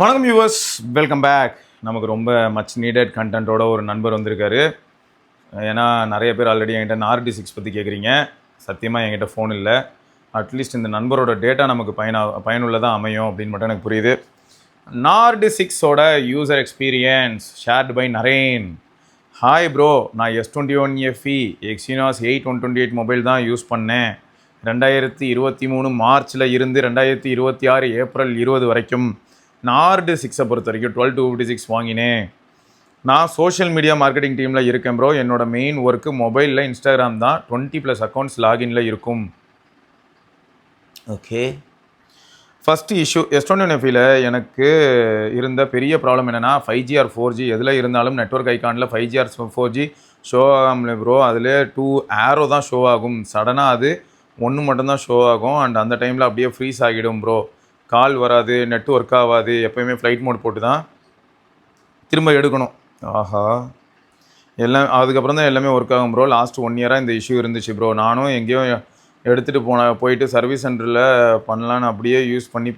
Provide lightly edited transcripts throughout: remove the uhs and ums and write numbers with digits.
வணக்கம் viewers, welcome back. நமக்கு ரொம்ப மச் நீடட் கண்டென்ட்டோட ஒரு நண்பர் வந்திருக்காரு. ஏன்னா நிறைய பேர் ஆல்ரெடி என்கிட்ட நார்டி6 பற்றி கேட்குறீங்க. சத்தியமாக என்கிட்ட ஃபோன் இல்லை. அட்லீஸ்ட் இந்த நண்பரோட டேட்டா நமக்கு பயனுள்ளதாக அமையும் அப்படின்னு மட்டும் எனக்கு புரியுது. நார்டி6ஓட user experience shared by Naren. Hi bro, நான் S21FE எக்ஸினாஸ் 8128 மொபைல் தான் யூஸ் பண்ணேன். 2023 மார்ச்சில் இருந்து 2026 ஏப்ரல் 20 வரைக்கும் நார்டி6 பொறுத்த வரைக்கும் 12256 வாங்கினேன். நான் சோஷியல் மீடியா மார்க்கெட்டிங் டீமில் இருக்கேன் ப்ரோ. என்னோட மெயின் ஒர்க்கு மொபைலில் இன்ஸ்டாகிராம் தான். 20+ அக்கௌண்ட்ஸ் லாகின்ல இருக்கும். ஓகே. ஃபஸ்ட்டு இஷ்யூ S21FEல எனக்கு இருந்த பெரிய ப்ராப்ளம் என்னென்னா 5G ஆர் 4G எதில் இருந்தாலும் நெட்ஒர்க் ஐக்கானில் 5G ஆர் 4G ஷோ ஆகாமலே ப்ரோ. அதில் 2 ஆரோ தான் ஷோ ஆகும். சடனாக அது 1 மட்டும்தான் ஷோ ஆகும். அண்ட் அந்த டைமில் அப்படியே ஃப்ரீஸ் ஆகிடும் ப்ரோ. கால் வராது, நெட் ஒர்க் ஆகாது. எப்போயுமே ஃப்ளைட் மோட் போட்டு தான் திரும்ப எடுக்கணும். ஆஹா, எல்லாம் அதுக்கப்புறம் தான் எல்லாமே ஒர்க் ஆகும் ப்ரோ. லாஸ்ட் 1 இயராக இந்த இஷ்யூ இருந்துச்சு ப்ரோ. நானும் எங்கேயோ எடுத்துகிட்டு போயிட்டு சர்வீஸ் சென்டரில் பண்ணலான்னு அப்படியே யூஸ் பண்ணி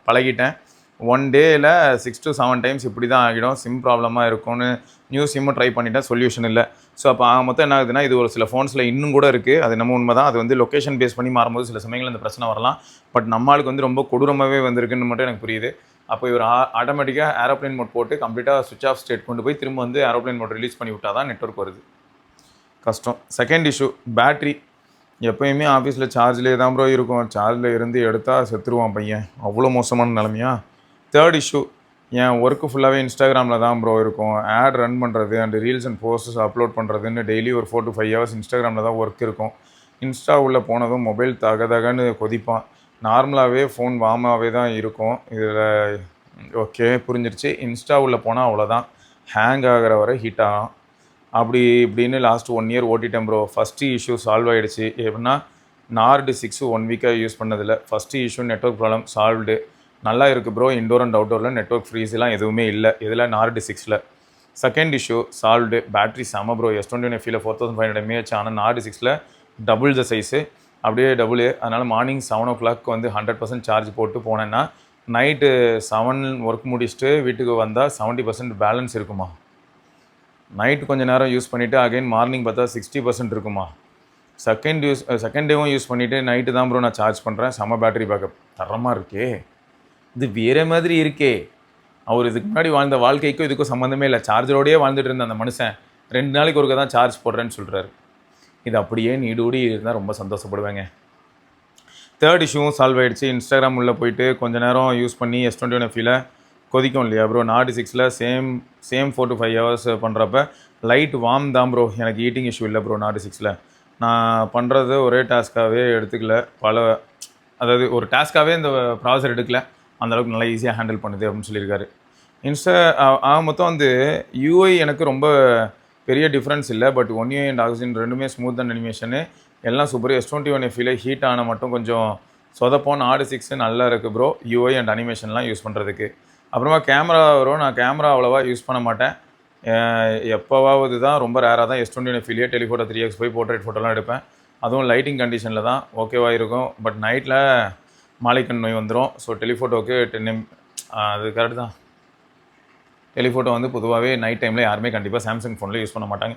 பழகிட்டேன். 1 டேயில் 6 to 7 டைம்ஸ் இப்படி தான் ஆகிடும். சிம் ப்ராப்ளமாக இருக்கும்னு நியூ சிம்மும் ட்ரை பண்ணிட்டேன், சொல்யூஷன் இல்லை. ஸோ அப்போ மொத்தம் என்ன ஆகுதுன்னா, இது ஒரு சில ஃபோன்ஸில் இன்னும் கூட இருக்குது. அது நம்ம உண்மை தான். அது வந்து லொக்கேஷன் பேஸ் பண்ணி மாறும்போது சில சமயங்கள் இந்த பிரச்சனை வரலாம். பட் நம்மளுக்கு வந்து ரொம்ப கொடூரமாகவே வந்திருக்குன்னு மட்டும் எனக்கு புரியுது. அப்போ இவர் ஆட்டோமேட்டிக்காக ஏரோப்ளைன் மோட் போட்டு கம்ப்ளீட்டாக சுவிட்ச் ஆஃப் ஸ்டேட் கொண்டு போய் திரும்ப வந்து ஏரோப்ளைன் மோட் ரிலீஸ் பண்ணி விட்டால் தான் நெட்வொர்க் வருது. கஷ்டம். Second issue battery. எப்போயுமே ஆஃபீஸில் சார்ஜ்லேயே தான் ப்ரோ இருக்கும். சார்ஜில் இருந்து எடுத்தால் செத்துருவான் பையன். அவ்வளோ மோசமான நிலமையா. தேர்ட் இஷ்யூ, என் ஒர்க்கு ஃபுல்லாகவே இன்ஸ்டாகிராமில் தான் ப்ரோ இருக்கும். ஆட் ரன் பண்ணுறது and reels and posters upload பண்ணுறதுன்னு டெய்லி ஒரு 4 to 5 ஹவர்ஸ் இன்ஸ்டாகிராமில் தான் ஒர்க் இருக்கும். இன்ஸ்டா உள்ளே போனதும் மொபைல் தகன்னு கொதிப்பான். நார்மலாகவே ஃபோன் வார்மாகவே தான் இருக்கும். இதில் ஓகே புரிஞ்சிருச்சு. இன்ஸ்டா உள்ளே போனால் அவ்வளோதான், ஹேங் ஆகிற வரை ஹீட் ஆகும். அப்படி இப்படின்னு லாஸ்ட் 1 இயர் ஓட்டிட்டேன் ப்ரோ. ஃபஸ்ட்டு இஷ்யூ சால்வ் ஆகிடுச்சு. எப்படின்னா நார்டி6 1 வீக்காக யூஸ் பண்ணதில்லை. First issue network problem solved. நல்லா இருக்குது ப்ரோ. இன்டோர் அண்ட் அவுட்டோரில் நெட்வொர்க் ஃப்ரீஸ்லாம் எதுவுமே இல்லை இதில் நார்டி6ல். Second issue solved. பேட்ரி செம ப்ரோ. S21FEல 4500 mAh, ஆனால் நார்டி6ல் டபுள் த சைஸு, அப்படியே டபுள். அதனால் மார்னிங் 7 o'clock வந்து 100% சார்ஜ் போட்டு போனேன்னா நைட்டு 7 ஒர்க் முடிச்சுட்டு வீட்டுக்கு வந்தால் 70% பேலன்ஸ் இருக்குமா. நைட்டு கொஞ்சம் நேரம் யூஸ் பண்ணிவிட்டு அகைன் மார்னிங் பார்த்தா 60% இருக்குமா. செகண்ட் டேவும் யூஸ் பண்ணிவிட்டு நைட்டு தான் ப்ரோ நான் சார்ஜ் பண்ணுறேன். செம பேட்டரி பேக்கப் தரமாக இருக்கே. இது வேறு மாதிரி இருக்கே. அவர் இதுக்கு முன்னாடி வாழ்ந்த வாழ்க்கைக்கும் இதுக்கும் சம்மந்தமே இல்லை. சார்ஜரோடையே வாழ்ந்துட்டு இருந்த அந்த மனுஷன் 2 நாளைக்கு ஒருக்க தான் சார்ஜ் போடுறேன்னு சொல்கிறாரு. இது அப்படியே நீடூடி இருந்தால் ரொம்ப சந்தோஷப்படுவேங்க. தேர்ட் இஷ்யூவும் சால்வ் ஆகிடுச்சு. இன்ஸ்டாகிராம் உள்ளே போயிட்டு கொஞ்சம் நேரம் யூஸ் பண்ணி S21FEல கொதிக்கும் இல்லையா ப்ரோ. நார்டி6ல் சேம் 4 to 5 ஹவர்ஸ் பண்ணுறப்ப லைட் வார்ம் தான் ப்ரோ. எனக்கு ஹீட்டிங் இஷ்யூ இல்லை ப்ரோ. நார்டி6ல் நான் பண்ணுறது ஒரே டாஸ்க்காகவே எடுத்துக்கல. அதாவது ஒரு டாஸ்க்காகவே இந்த ப்ராசர் எடுக்கல. அந்தளவுக்கு நல்லா ஈஸியாக ஹேண்டில் பண்ணுது அப்படின்னு சொல்லியிருக்காரு. மொத்தம் வந்து யூஐ எனக்கு ரொம்ப பெரிய டிஃப்ரென்ஸ் இல்லை. But one UI and oxygen ரெண்டுமே ஸ்மூத் அண்ட் அனிமேஷனு எல்லாம் சூப்பர். S21FEல ஹீட் ஆனால் மட்டும் கொஞ்சம் சொதப்போன். நார்டி6 நல்லா இருக்குது ப்ரோ யூஐ அண்ட் அனிமேஷன்லாம் யூஸ் பண்ணுறதுக்கு. அப்புறமா கேமரா வரும். நான் கேமரா அவ்வளோவா யூஸ் பண்ண மாட்டேன். எப்போவாவது தான், ரொம்ப ரேராக தான் S21FEலேயே டெலிஃபோட்டோ 3x போய் போர்ட்ரேட் ஃபோட்டோலாம் எடுப்பேன். அதுவும் லைட்டிங் கண்டிஷனில் தான் ஓகேவாக இருக்கும். பட் நைட்டில் மாலைக்கண் நோய் வந்துடும். ஸோ டெலிஃபோட்டோவுக்கு அது கரெக்டு தான். டெலிஃபோட்டோ வந்து பொதுவாகவே நைட் டைமில் யாருமே கண்டிப்பாக சாம்சங் ஃபோனில் யூஸ் பண்ண மாட்டாங்க.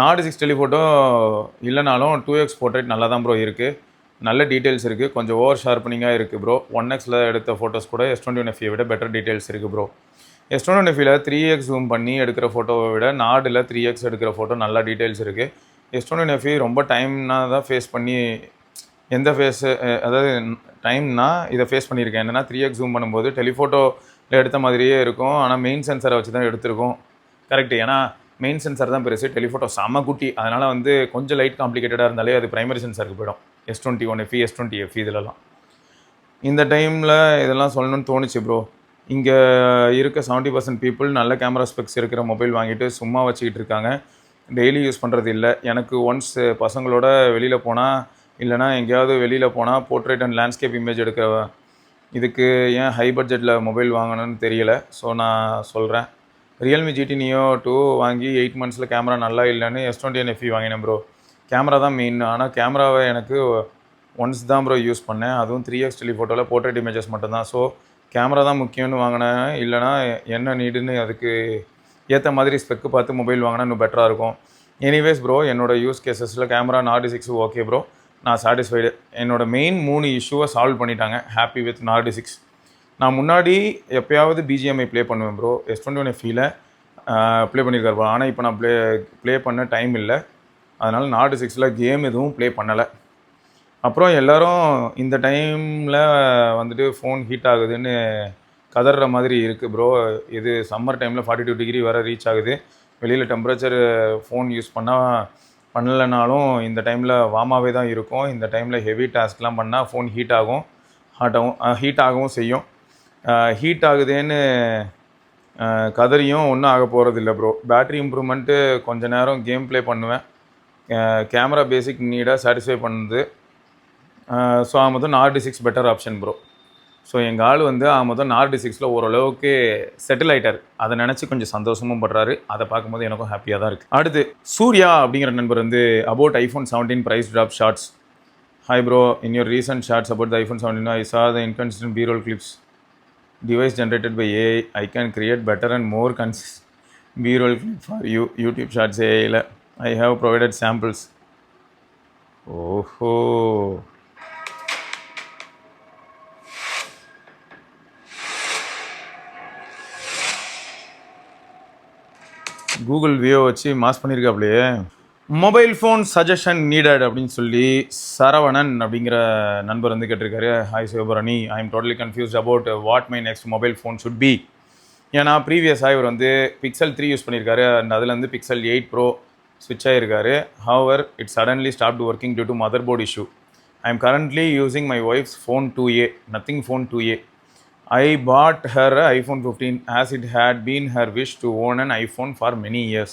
நார்டி6 டெலிஃபோட்டோ இல்லைனாலும் 2x போர்ட்ரேட் நல்லா தான் ப்ரோ இருக்குது. நல்ல டீட்டெயில்ஸ் இருக்குது. கொஞ்சம் ஓவர் ஷார்ப்பனிங்காக இருக்குது ப்ரோ. 1xல எடுத்த ஃபோட்டோஸ் கூட S21FE விட பெட்டர் டீட்டெயில்ஸ் இருக்குது ப்ரோ. S21FEல 3x ஜூம் பண்ணி எடுக்கிற ஃபோட்டோவை விட நார்டில் 3x எடுக்கிற ஃபோட்டோ நல்லா டீட்டெயில்ஸ் இருக்குது. S21FE ரொம்ப டைம்னா தான் ஃபேஸ் பண்ணி எந்த ஃபேஸு அதாவது டைம்னா இதை ஃபேஸ் பண்ணியிருக்கேன். என்னென்னா 3x ஜூம் பண்ணும்போது டெலிஃபோட்டோவில் எடுத்த மாதிரியே இருக்கும். ஆனால் மெயின் சென்சரை வச்சு தான் எடுத்திருக்கோம். கரெக்டு. ஏன்னா மெயின் சென்சார் தான் பெருசு, டெலிஃபோட்டோ செம குட்டி. அதனால் வந்து கொஞ்சம் லைட் காம்ப்ளிகேட்டடாக இருந்தாலே அது ப்ரைமரி சென்சாருக்கு போய்டும். S21FE S20FE இதிலலாம். இந்த டைமில் இதெல்லாம் சொல்லணும்னு தோணுச்சு ப்ரோ. இங்கே இருக்க 70% பீப்புள் நல்ல கேமரா ஸ்பெக்ஸ் இருக்கிற மொபைல் வாங்கிட்டு சும்மா வச்சுக்கிட்டு இருக்காங்க. டெய்லி யூஸ் பண்ணுறது இல்லை. எனக்கு ஒன்ஸ் பசங்களோட வெளியில் போனால் இல்லைனா எங்கேயாவது வெளியில் போனால் போர்ட்ரேட் அண்ட் லேண்ட்ஸ்கேப் இமேஜ் எடுக்க இதுக்கு ஏன் ஹை பட்ஜெட்டில் மொபைல் வாங்கணும்னு தெரியலை. ஸோ நான் சொல்கிறேன். ரியல்மி GT Neo 2 வாங்கி 8 monthஸில் கேமரா நல்லா இல்லைன்னு S21FE வாங்கினேன் ப்ரோ. கேமரா தான் மெயின். ஆனால் கேமராவை எனக்கு ஒன்ஸ் தான் ப்ரோ யூஸ் பண்ணேன். அதுவும் 3x டெலிஃபோட்டோவில் போர்ட்ரேட் இமேஜஸ் மட்டும்தான். ஸோ கேமரா தான் முக்கியம்னு வாங்கினேன், இல்லைனா என்ன நீடுன்னு அதுக்கு ஏற்ற மாதிரி ஸ்பெக்கு பார்த்து மொபைல் வாங்கினா இன்னும் பெட்டராக இருக்கும். எனிவேஸ் ப்ரோ, என்னோடய யூஸ் கேசஸில் கேமரா நார்டி 6 ஓகே ப்ரோ, நான் சாட்டிஸ்ஃபைடு. என்னோடய மெயின் 3 இஷ்யூவை சால்வ் பண்ணிட்டாங்க. ஹாப்பி வித் நார்டி 6. நான் முன்னாடி எப்போயாவது பிஜிஎம்ஐ ப்ளே பண்ணுவேன் ப்ரோ, S21 FEல ப்ளே பண்ணியிருக்காரு ப்ரோ. ஆனால் இப்போ நான் ப்ளே பண்ண டைம் இல்லை, அதனால் நார்டி 6ல் கேம் எதுவும் ப்ளே பண்ணலை. அப்புறம் எல்லோரும் இந்த டைமில் வந்துட்டு ஃபோன் ஹீட் ஆகுதுன்னு கதற மாதிரி இருக்குது ப்ரோ. இது சம்மர் டைமில் 42 டிகிரி வர ரீச் ஆகுது. வெளியில் டெம்பரேச்சர் ஃபோன் யூஸ் பண்ணலைனாலும் இந்த டைமில் வார்மாகவே தான் இருக்கும். இந்த டைமில் ஹெவி டாஸ்க்லாம் பண்ணால் ஃபோன் ஹீட் ஆகவும் செய்யும். ஹீட் ஆகுதுன்னு கதறியும் ஒன்றும் ஆக போகிறதில்ல ப்ரோ. பேட்ரி இம்ப்ரூவ்மெண்ட்டு கொஞ்சம் நேரம் கேம் ப்ளே பண்ணுவேன். கேமரா பேசிக் நீடாக சாட்டிஸ்ஃபை பண்ணுது. ஸோ மொத்தம் நார்டி 6 பெட்டர் ஆப்ஷன் ப்ரோ. ஸோ எங்கள் ஆள் வந்து மொத்தம் நார்டி 6ல் ஓரளவுக்கு செட்டில் ஆகிட்டார். அதை நினச்சி கொஞ்சம் சந்தோஷமும் படுறாரு. அதை பார்க்கும்போது எனக்கும் ஹாப்பியாக தான் இருக்குது. அடுத்து சூர்யா அப்படிங்கிற நண்பர் வந்து about iPhone 17 price drop shorts. Hi bro, in your recent shorts about the iPhone 17 I saw the inconsistent B-roll clips device generated by AI. I can create better and more consistent B-roll clip for you. YouTube Shorts AI. I have provided samples. ஓஹோ, Google Veo வச்சு mass பண்ணியிருக்காப்லையே. Mobile phone suggestion needed அப்படின்னு சொல்லி சரவணன் அப்படிங்கிற நண்பர் வந்து கேட்டிருக்காரு. Hi Sivabharani, I am totally confused about what my next mobile phone should be. ஏன்னா ப்ரீவியஸாக இவர் வந்து Pixel 3 யூஸ் பண்ணியிருக்காரு அண்ட் அதில் வந்து Pixel 8 Pro ஸ்விட்ச் ஆகிருக்காரு. However it suddenly stopped working due to motherboard issue. I am currently using my wife's phone 2A, Nothing phone 2A. I bought her iPhone 15 as it had been her wish to own an iPhone for many years.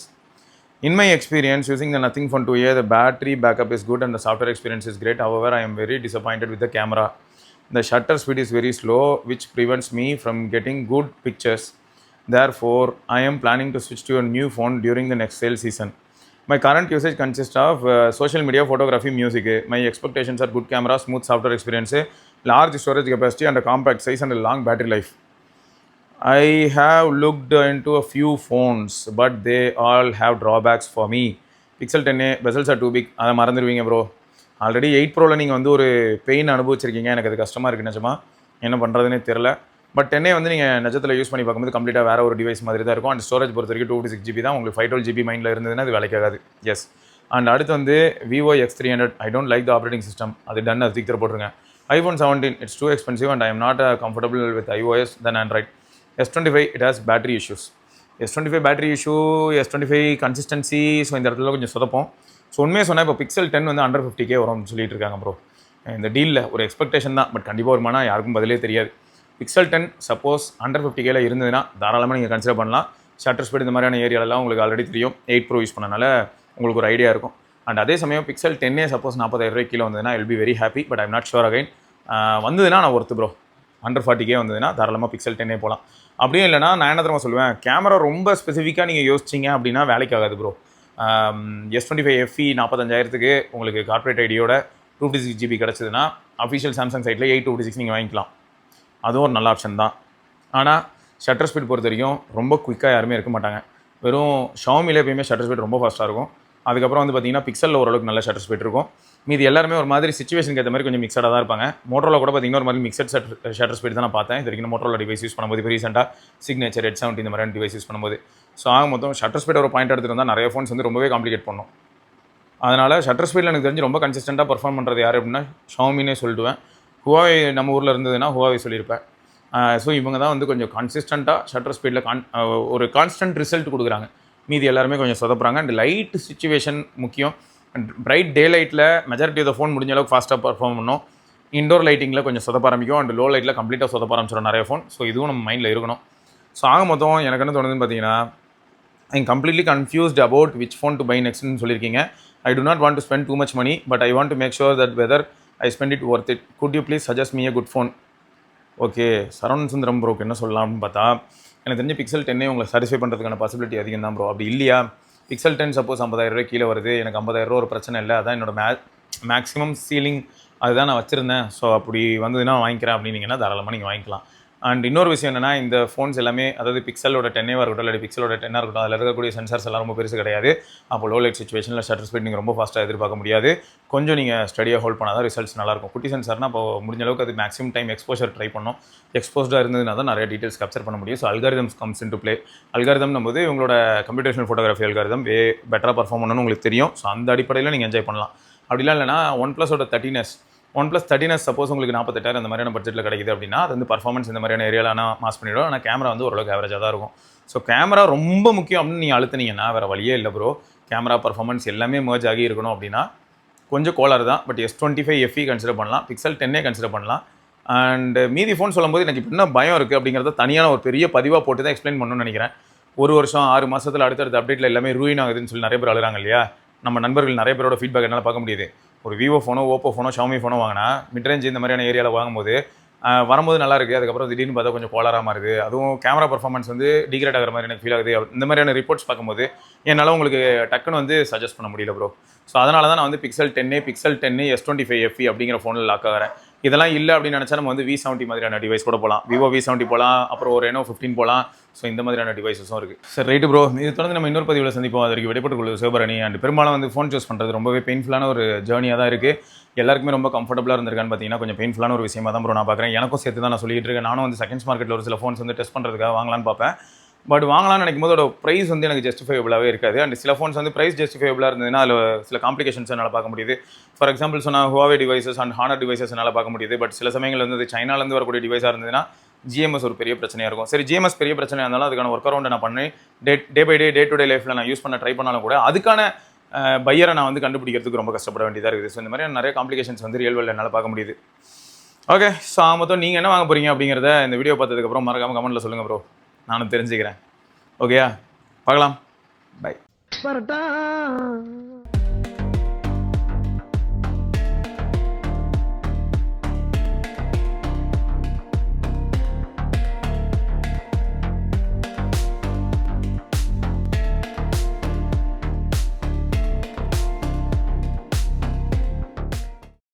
In my experience using the Nothing Phone 2A, the battery backup is good and the software experience is great. However, I am very disappointed with the camera. The shutter speed is very slow, which prevents me from getting good pictures. Therefore, I am planning to switch to a new phone during the next sale season. My current usage consists of social media, photography, music. My expectations are good camera, smooth software experience, large storage capacity and a compact size and a long battery life. I have looked into a few phones, but they all have drawbacks for me. Pixel 10a bezels are too big. அதை மறந்துடுவீங்க bro. Already 8 ப்ரோவில் நீங்கள் வந்து ஒரு pain அனுபவிச்சிருக்கீங்க. எனக்கு அது கஷ்டமாக இருக்குது நிஜமாக, என்ன பண்ணுறதுனே தெரில. பட் 10a வந்து நீங்கள் நிஜத்தில் யூஸ் பண்ணி பார்க்கும்போது கம்ப்ளீட்டாக வேறு ஒரு டிவைஸ் மாதிரி தான் இருக்கும். அண்ட் ஸ்டோரேஜ் பொறுத்த வரைக்கும் 256 GB தான். உங்களுக்கு 512 GB மைண்டில் இருந்ததுன்னா அது வேலைக்காகாது. எஸ். அண்ட் அடுத்து வந்து Vivo X300. I don't like the operating system. அது டன் அது திக்தர் போட்டுருங்க. iPhone 17 it's too expensive and I am not comfortable with iOS than Android. S25 it has battery issues. S25 battery issue, S25 consistency. So இந்த இடத்துல கொஞ்சம் சொதப்போம். So உண்மையாக சொன்னால் இப்போ Pixel 10 வந்து அண்டர் 50K வரும்னு சொல்லிட்டு இருக்காங்க ப்ரோ. இந்த டீலில் ஒரு எக்ஸ்பெக்டேஷன் தான், பட் கண்டிப்பாக வருமானா யாருக்கும் பதிலே தெரியாது. Pixel 10 சப்போஸ் அண்டர் 50Kல இருந்ததுன்னா தாராளமாக நீங்கள் கன்சிடர் பண்ணலாம். ஷட்டர் ஸ்பீட் இந்த மாதிரியான ஏரியாலலாம் உங்களுக்கு ஆல்ரெடி தெரியும். 8 Pro யூஸ் பண்ணனால உங்களுக்கு ஒரு ஐடியா இருக்கும். அண்ட் அதே சமயம் Pixel 10a சப்போஸ் 40,000 கீழே வந்ததுன்னா I'll be very happy, but I'm not sure again. வந்ததுன்னா நான் ஒருத்து ப்ரோ. அண்டர் 40K வந்ததுன்னா தாராளமாக Pixel 10a போகலாம். அப்படியும் இல்லைனா நான் என்ன தெரியுமா சொல்லுவேன், கேமரா ரொம்ப ஸ்பெசிஃபிக்காக நீங்கள் யோசிச்சிங்க அப்படின்னா வேலைக்கு ஆகாது ப்ரோ. S25 FE 45,000க்கு உங்களுக்கு கார்பரேட் ஐடியோட 256 GB கிடச்சிதுன்னா அஃபிஷியல் சாம்சங் சைட்டில் 826 நீங்கள் வாங்கிக்கலாம். அதுவும் ஒரு நல்ல ஆப்ஷன் தான். ஆனால் ஷட்டர் ஸ்பீட் பொறுத்த வரைக்கும் ரொம்ப குயிக்காக யாருமே இருக்க மாட்டாங்க. வெறும் ஷாமியில் எப்பயுமே ஷட்டர் ஸ்பீட் ரொம்ப ஃபாஸ்ட்டாக இருக்கும். அதுக்கப்புறம் வந்து பார்த்தீங்கன்னா பிக்சலில் ஓரளவுக்கு நல்ல ஷட்டர் ஸ்பீட் இருக்கும். மீதி எல்லாருமே ஒரு மாதிரி சிச்சுவேஷனுக்கு ஏற்ற மாதிரி கொஞ்சம் மிக்சடாக தான் இருப்பாங்க. மோட்டரோலா கூட பார்த்தீங்கன்னா ஒரு மாதிரி மிக்சட் ஷட்டர் ஸ்பீட் தான் நான் பார்த்தேன். இது வரைக்கும் மோட்டரோலா டிவைஸ் யூஸ் பண்ணும்போது இப்போ ரீசெண்டாக சிக்னேச்சர், Edge 70 இந்த மாதிரியான டிவைஸ் யூஸ் பண்ணும்போது. ஸோ ஆக மொத்தம் ஷட்டர் ஸ்பீட் ஒரு பாயிண்ட் எடுத்துகிட்டு இருந்தால் நிறைய ஃபோன்ஸ் வந்து ரொம்பவே காம்ப்ளிகேட் பண்ணும். அதனால் ஷட்டர் ஸ்பீடில் எனக்கு தெரிஞ்சு ரொம்ப கன்சிஸ்டண்ட்டாக பர்ஃபார்ம் பண்ணுறது யார் அப்படின்னா ஷாமினே சொல்லிடுவேன். ஹுவாவே நம்ம ஊரில் இருந்ததுன்னா ஹுவாவே சொல்லியிருப்பேன். ஸோ இவங்க தான் வந்து கொஞ்சம் கன்சிஸ்டண்ட்டாக ஷட்டர் ஸ்பீடில் ஒரு கான்ஸ்டன்ட் ரிசல்ட் கொடுக்குறாங்க. மீதி எல்லாருமே கொஞ்சம் சொதப்புறாங்க. அண்ட் லைட் சிச்சுவேஷன் முக்கியம். அண்ட் பிரைட் டே லைட்டில் மெஜாரிட்டி ஆஃப் த ஃபோன் முடிஞ்ச அளவுக்கு ஃபாஸ்ட்டாக பர்ஃபார்ம் பண்ணணும். இண்டோர் லைட்டிங்கில் கொஞ்சம் சொதப்ப ஆரம்பிக்கும். அண்ட் லோ லைட்டில் கம்ப்ளீட்டாக சொதப்ப ஆரம்பிச்சிடும் நிறைய ஃபோன். ஸோ இதுவும் நம்ம மைண்டில் இருக்கணும். ஸோ ஆக மொத்தம் எனக்கு என்ன தோணுதுன்னு பார்த்தீங்கன்னா, I am completely confused about which phone to buy நெக்ஸ்ட்னு சொல்லியிருக்கீங்க. I do not want to spend too much money, but I want to make sure that whether I spend it worth it. Could you please suggest me a good phone? Okay, Saravanan Sundaram ப்ரோக்கு என்ன சொல்லலாம்னு பார்த்தா, எனக்கு தெரிஞ்ச Pixel 10 உங்களை satisfy பண்ணுறதுக்கான possibility அதிகம் தான் ப்ரோ. அப்படி இல்லையா, Pixel 10 சப்போஸ் 50,000 கீழே வருது, எனக்கு 50,000 ஒரு பிரச்சனை இல்லை, அதான் என்னோட மேக்ஸிமம் சீலிங், அதுதான் நான் வச்சுருந்தேன். ஸோ அப்படி வந்ததுன்னா வாங்கிக்கிறேன் அப்படின்னீங்கன்னா தாராளமாக நீங்கள் வாங்கிக்கலாம். அண்ட் இன்னொரு விஷயம் என்னன்னா இந்த ஃபோன்ஸ் எல்லாமே அதாவது பிக்சலோட 10A இருக்கட்டும் இல்லை பிக்சலோட 10 இருக்கட்டும் அதில் இருக்கக்கூடிய சென்சார்ஸ் எல்லாம் ரொம்ப பெருசு கிடையாது. அப்போ லோ லைட் சுச்சுவேஷனில் ஷட்டர் ஸ்பீட் நீங்கள் ரொம்ப ஃபாஸ்ட்டாக எதிர்பார்க்க முடியாது. கொஞ்சம் நீங்கள் ஸ்டடியாக ஹோல்ட் பண்ணால் தான் ரிசல்ட்ஸ் நல்லாயிருக்கும். குட்டி சென்சார்னா இப்போ முடிஞ்ச அளவுக்கு அது மேக்ஸிமம் டைம் எக்ஸ்போஷர் ட்ரை பண்ணணும். எக்ஸ்போஸ்டாக இருந்ததுனா தான் நிறைய டீட்டெயில்ஸ் கேப்சர் பண்ண முடியும். So algorithms comes in to play. Algorithm போது உங்களோட கம்ப்யூட்டேஷனல் ஃபோட்டோகிராஃபி அல்காரிதம் பெட்டராக பர்ஃபார்ம் பண்ணணும்னு உங்களுக்கு தெரியும். ஸோ அந்த அடிப்படையில் நீங்கள் என்ஜாய் பண்ணலாம். அப்படிலாம் இல்லைனா OnePlusோட 30s சப்போஸ் உங்களுக்கு 48,000 அந்த மாதிரியான பட்ஜெட்டில் கிடைக்குது அப்படின்னா அது வந்து பர்ஃபார்மன்ஸ் இந்த மாதிரியான ஏரியாவில் மாஸ் பண்ணிவிடும். ஆனால் கேமரா வந்து ஓரளவுக்கு ஆவரேஜாக தான் இருக்கும். ஸோ கேமரா ரொம்ப முக்கியம் அப்படின்னு நீங்கள் அழுத்துனீங்கன்னா வேறு வழியே இல்லை ப்ரோ. கேமரா பர்ஃபார்மன்ஸ் எல்லாமே மர்ஜ் ஆகி இருக்கணும் அப்படின்னா கொஞ்சம் கோளாறு தான். பட் S25 FE கன்சிடர் பண்ணலாம், Pixel 10a கன்சிடர் பண்ணலாம். அண்ட் மீதி ஃபோன் சொல்லும்போது எனக்கு இப்போ என்ன பயம் இருக்குது அப்படிங்கிறத தனியான ஒரு பெரிய பதிவாக போட்டு தான் எக்ஸ்பிளைன் பண்ணணும்னு நினைக்கிறேன். ஒரு வருஷம் 6 மாதத்தில் அடுத்தடுத்த அப்டேட்டில் எல்லாமே ரூயின் ஆகுதுன்னு சொல்லி நிறைய பேர் அழுகிறாங்க இல்லையா. நம்ம நண்பர்கள் நிறைய பேரோட ஃபீட்பேக் என்னால் பார்க்க முடியுது. ஒரு விவோ ஃபோனோ, ஓப்போ ஃபோனோ, ஷாமி ஃபோனோ வாங்கினா மிட்ரேஞ்ச் இந்த மாதிரியான ஏரியாவில் வாங்கும்போது வரும்போது நல்லா இருக்குது, அதுக்கப்புறம் திடீர்னு பார்த்தா கொஞ்சம் கோளாறாக இருக்குது, அதுவும் கேமரா பர்ஃபார்மன்ஸ் வந்து டிகிரேட் ஆகிற மாதிரி எனக்கு ஃபீல் ஆகுது. இந்த மாதிரியான ரிப்போர்ட்ஸ் பார்க்கும்போது என்னால் உங்களுக்கு டக்குன்னு வந்து சஜஸ்ட் பண்ண முடியல ப்ரோ. ஸோ அதனால தான் நான் வந்து Pixel 10, S25 FE அப்படிங்கிற ஃபோனில் லாக் ஆகிறேன். இதெல்லாம் இல்லை அப்படின்னு நினச்சா நம்ம வந்து V70 மாதிரியான டிவைஸ் கூட போகலாம். விவோ V70 போகலாம், அப்புறம் ஒரு Reno 15 போகலாம். ஸோ இந்த மாதிரியான டிவைஸஸும் இருக்குது. சரி ரைட்டு ப்ரோ, இது தொடர்ந்து நம்ம இன்னொரு பதிவில் சந்திப்போம். அதற்கு விடைபெற்றுக் கொள்வது சிவபரணி. அண்ட் பெரும்பாலும் வந்து ஃபோன் சூஸ் பண்ணுறது ரொம்பவே பெயின்ஃபுல்லான ஒரு ஜேர்னியாக தான் இருக்குது. எல்லாருக்குமே ரொம்ப கம்ஃபர்டபுளாக இருந்திருக்கான்னு பார்த்தீங்கன்னா கொஞ்சம் பெயின்ஃபுல்லான ஒரு விஷயமா தான் ப்ரோ நான் பார்க்குறேன். எனக்கும் சேர்த்து தான் நான் சொல்லிட்டு இருக்கேன். நானும் வந்து செகண்ட்ஸ் மார்க்கெட்டில் ஒரு சில ஃபோன்ஸ் வந்து டெஸ்ட் பண்ணுறதுக்காக வாங்கலான்னு பார்ப்பேன். பட் வாங்கலாம்னு நினைக்கும் போது அதோட ப்ரைஸ் வந்து எனக்கு ஜஸ்டிஃபைபிளாகவே இருக்காது. அண்ட் சில ஃபோன்ஸ் வந்து ப்ரைஸ் ஜஸ்டிஃபைபிளாக இருந்ததுன்னா அதில் சில காம்ப்ளிகேஷன்ஸ் என்னால் பார்க்க முடியுது. ஃபார் எக்ஸாம்பிள் சொன்னால் Huawei devices and Honor devices என்னால் பார்க்க முடியுது. பட் சில சமயங்கள் வந்து சைனாலேருந்து வரக்கூடிய டிவைஸாக இருந்ததுன்னா GMS ஒரு பெரிய பிரச்சனையாக இருக்கும். சரி, GMS பெரிய பிரச்சனையாக இருந்தாலும் அதுக்கான ஒர்க் அரௌண்டை நான் பண்ணி day by day to day லைஃப்பில் நான் யூஸ் பண்ண ட்ரை பண்ணாலும் கூட அதுக்கான பையரை நான் வந்து கண்டுபிடிக்கிறதுக்கு ரொம்ப கஷ்டப்பட வேண்டியதாக இருக்குது. ஸோ இந்த மாதிரி நிறைய காம்ப்ளிகேஷன்ஸ் வந்து ரியல் வேர்ல்டில் என்னால் பார்க்க முடியுது. ஓகே, ஸோ மொத்தம் நீங்கள் என்ன வாங்க போகிறீங்க அப்படிங்கிறத இந்த வீடியோ பார்த்ததுக்கப்புறம் மறக்காமல் கமெண்ட்டில் சொல்லுங்கள் ப்ரோ. நானும் தெரிஞ்சுக்கிறேன். ஓகேயா, பார்க்கலாம். பை.